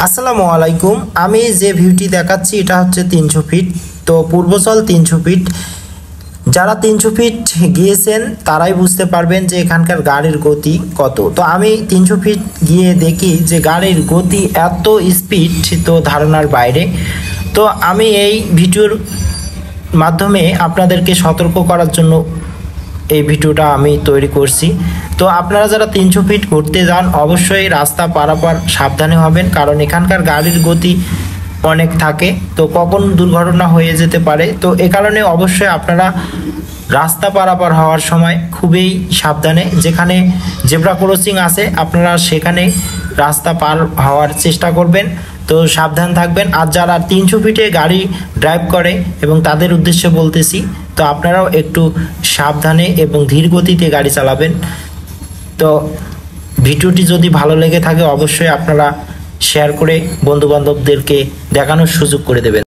আসসালামু আলাইকুম। আমি যে ভিউটি দেখাচ্ছি এটা হচ্ছে 300 ফিট। তো পূর্বচল 300 ফিট। যারা 300 ফিট গিয়েছেন তারাই বুঝতে পারবেন যে এখানকার গাড়ির গতি কত। তো আমি 300 ফিট গিয়ে দেখি যে গাড়ির গতি এত স্পিড, তো ধারণার বাইরে। তো আমি এই ভিডিওর মাধ্যমে আপনাদেরকে সতর্ক করার জন্য এই ভিডিওটা আমি তৈরি করছি। তো আপনারা যারা 300 ফিট ঘুরতে যান অবশ্যই রাস্তা পারাপার সাবধানে হবেন, কারণ এখানকার গাড়ির গতি অনেক থাকে, তো কখন দুর্ঘটনা হয়ে যেতে পারে। তো এ কারণে অবশ্যই আপনারা রাস্তা পারাপার হওয়ার সময় খুবই সাবধানে, যেখানে জেব্রা ক্রসিং আছে আপনারা সেখানে রাস্তা পার হওয়ার চেষ্টা করবেন। তো সাবধান থাকবেন। আর যারা 300 ফিটে গাড়ি ড্রাইভ করে এবং তাদের উদ্দেশ্যে বলতেছি, তো আপনারাও একটু সাবধানে এবং ধীর গতিতে গাড়ি চালাবেন। তো ভিডিওটি যদি ভালো লেগে থাকে অবশ্যই আপনারা শেয়ার করে বন্ধুবান্ধবদেরকে দেখানোর সুযোগ করে দেবেন।